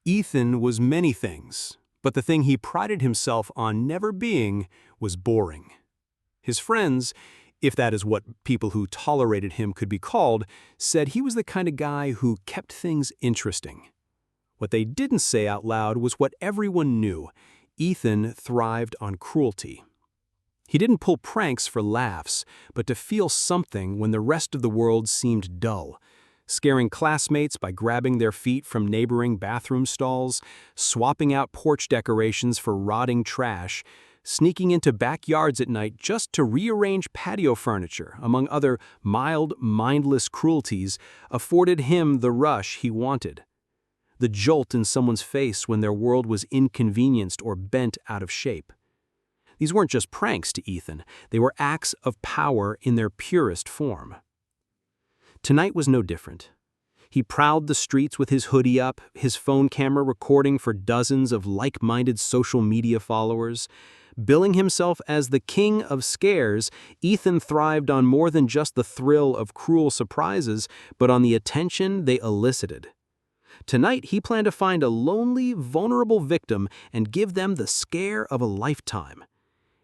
Ethan was many things, but the thing he prided himself on never being was boring. His friends, if that is what people who tolerated him could be called, said he was the kind of guy who kept things interesting. What they didn't say out loud was what everyone knew: Ethan thrived on cruelty. He didn't pull pranks for laughs, but to feel something when the rest of the world seemed dull, scaring classmates by grabbing their feet from neighboring bathroom stalls, swapping out porch decorations for rotting trash, sneaking into backyards at night just to rearrange patio furniture, among other mild, mindless cruelties, afforded him the rush he wanted. The jolt in someone's face when their world was inconvenienced or bent out of shape. These weren't just pranks to Ethan, they were acts of power in their purest form. Tonight was no different. He prowled the streets with his hoodie up, his phone camera recording for dozens of like-minded social media followers. Billing himself as the king of scares, Ethan thrived on more than just the thrill of cruel surprises, but on the attention they elicited. Tonight, he planned to find a lonely, vulnerable victim and give them the scare of a lifetime.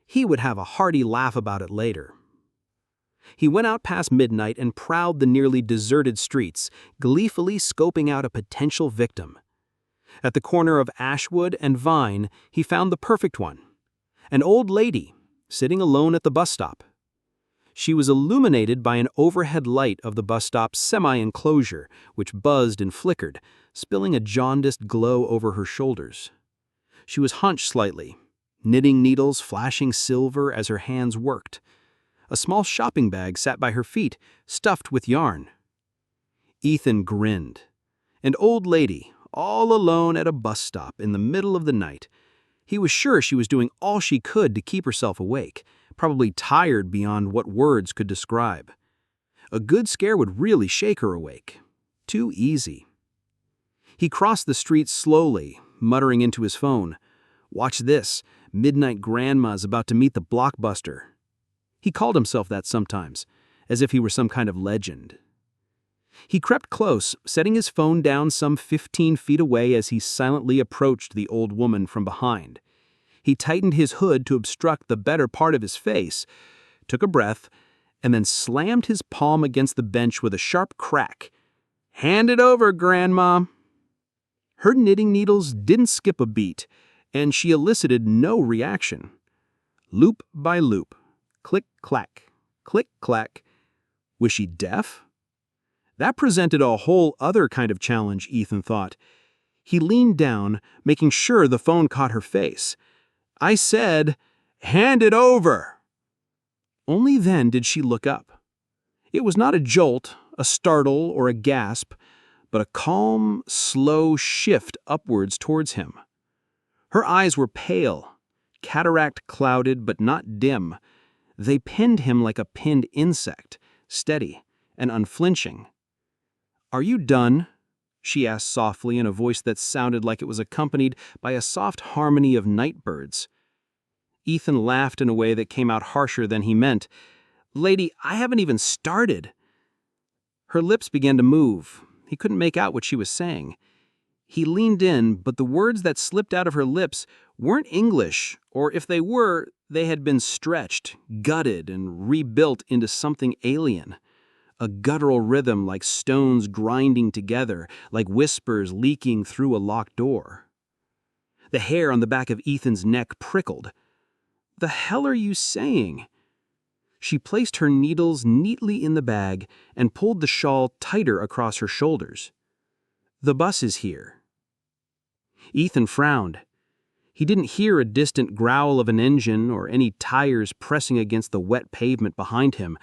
He would have a hearty laugh about it later. He went out past midnight and prowled the nearly deserted streets, gleefully scoping out a potential victim. At the corner of Ashwood and Vine, he found the perfect one. An old lady, sitting alone at the bus stop. She was illuminated by an overhead light of the bus stop's semi-enclosure, which buzzed and flickered, spilling a jaundiced glow over her shoulders. She was hunched slightly, knitting needles flashing silver as her hands worked. A small shopping bag sat by her feet, stuffed with yarn. Ethan grinned. An old lady, all alone at a bus stop in the middle of the night. He was sure she was doing all she could to keep herself awake, probably tired beyond what words could describe. A good scare would really shake her awake. Too easy. He crossed the street slowly, muttering into his phone, "Watch this, midnight grandma's about to meet the blockbuster." He called himself that sometimes, as if he were some kind of legend. He crept close, setting his phone down some 15 feet away as he silently approached the old woman from behind. He tightened his hood to obstruct the better part of his face, took a breath, and then slammed his palm against the bench with a sharp crack. "Hand it over, Grandma." Her knitting needles didn't skip a beat, and she elicited no reaction. Loop by loop, click-clack, click-clack. Was she deaf? That presented a whole other kind of challenge, Ethan thought. He leaned down, making sure the phone caught her face. "I said, hand it over!" Only then did she look up. It was not a jolt, a startle, or a gasp, but a calm, slow shift upwards towards him. Her eyes were pale, cataract-clouded but not dim. They pinned him like a pinned insect, steady and unflinching. "Are you done?" she asked softly in a voice that sounded like it was accompanied by a soft harmony of night birds. Ethan laughed in a way that came out harsher than he meant. "Lady, I haven't even started." Her lips began to move. He couldn't make out what she was saying. He leaned in, but the words that slipped out of her lips weren't English, or if they were, they had been stretched, gutted, and rebuilt into something alien. A guttural rhythm like stones grinding together, like whispers leaking through a locked door. The hair on the back of Ethan's neck prickled. "The hell are you saying?" She placed her needles neatly in the bag and pulled the shawl tighter across her shoulders. "The bus is here." Ethan frowned. He didn't hear a distant growl of an engine or any tires pressing against the wet pavement behind him,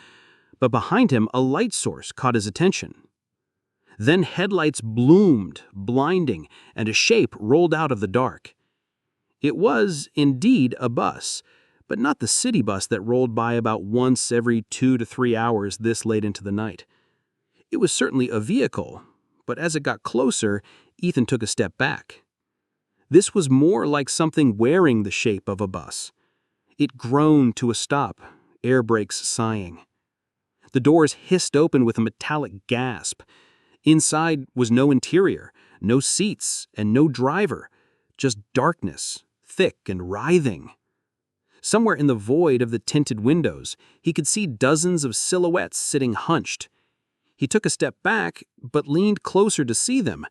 but behind him a light source caught his attention. Then headlights bloomed, blinding, and a shape rolled out of the dark. It was, indeed, a bus, but not the city bus that rolled by about once every 2 to 3 hours this late into the night. It was certainly a vehicle, but as it got closer, Ethan took a step back. This was more like something wearing the shape of a bus. It groaned to a stop, air brakes sighing. The doors hissed open with a metallic gasp. Inside was no interior, No seats and no driver, just darkness, thick and writhing. Somewhere in the void of the tinted windows, he could see dozens of silhouettes sitting hunched. He took a step back, but leaned closer to see them.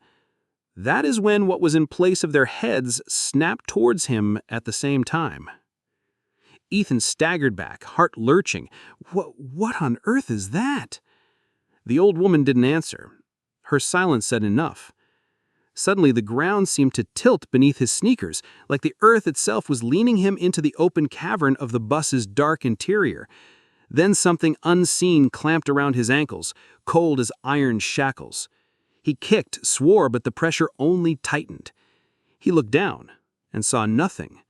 That is when what was in place of their heads snapped towards him at the same time. Ethan staggered back, heart lurching. What on earth is that? The old woman didn't answer. Her silence said enough. Suddenly, the ground seemed to tilt beneath his sneakers, like the earth itself was leaning him into the open cavern of the bus's dark interior. Then something unseen clamped around his ankles, cold as iron shackles. He kicked, swore, but the pressure only tightened. He looked down and saw nothing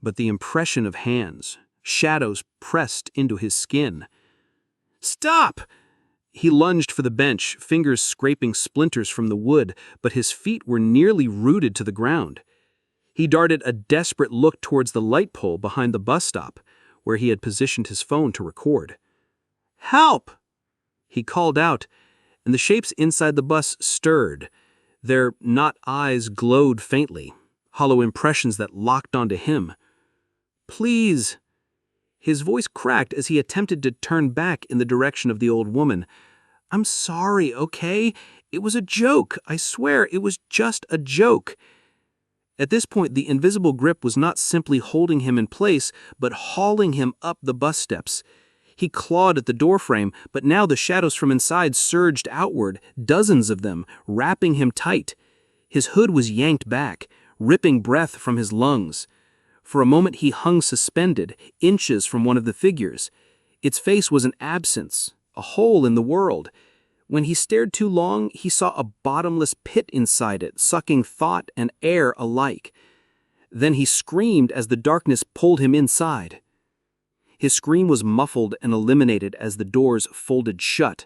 but the impression of hands, shadows pressed into his skin. "Stop!" He lunged for the bench, fingers scraping splinters from the wood, but his feet were nearly rooted to the ground. He darted a desperate look towards the light pole behind the bus stop, where he had positioned his phone to record. "Help!" He called out, and the shapes inside the bus stirred. Their not eyes glowed faintly, hollow impressions that locked onto him. "Please." His voice cracked as he attempted to turn back in the direction of the old woman. "I'm sorry, okay? It was a joke. I swear, it was just a joke." At this point, the invisible grip was not simply holding him in place, but hauling him up the bus steps. He clawed at the doorframe, but now the shadows from inside surged outward, dozens of them, wrapping him tight. His hood was yanked back, ripping breath from his lungs. For a moment he hung suspended, inches from one of the figures. Its face was an absence, a hole in the world. When he stared too long, he saw a bottomless pit inside it, sucking thought and air alike. Then he screamed as the darkness pulled him inside. His scream was muffled and eliminated as the doors folded shut.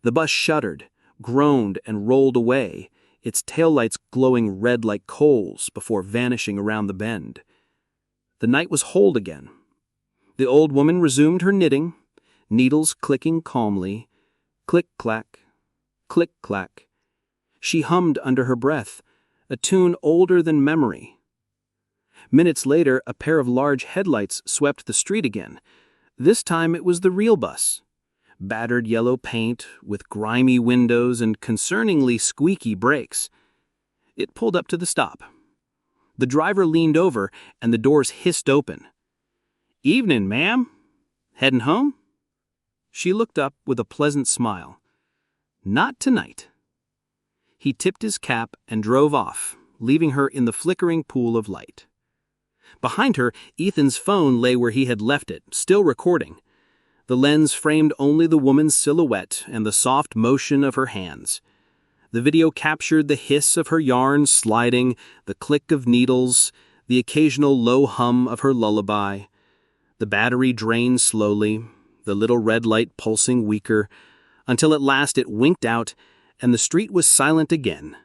The bus shuddered, groaned, and rolled away, its taillights glowing red like coals before vanishing around the bend. The night was whole again. The old woman resumed her knitting, needles clicking calmly. Click-clack, click-clack. She hummed under her breath, a tune older than memory. Minutes later, a pair of large headlights swept the street again. This time it was the real bus. Battered yellow paint, with grimy windows and concerningly squeaky brakes. It pulled up to the stop. The driver leaned over, and the doors hissed open. "Evening, ma'am. Heading home?" She looked up with a pleasant smile. "Not tonight." He tipped his cap and drove off, leaving her in the flickering pool of light. Behind her, Ethan's phone lay where he had left it, still recording. The lens framed only the woman's silhouette and the soft motion of her hands. The video captured the hiss of her yarn sliding, the click of needles, the occasional low hum of her lullaby. The battery drained slowly, the little red light pulsing weaker, until at last it winked out and the street was silent again,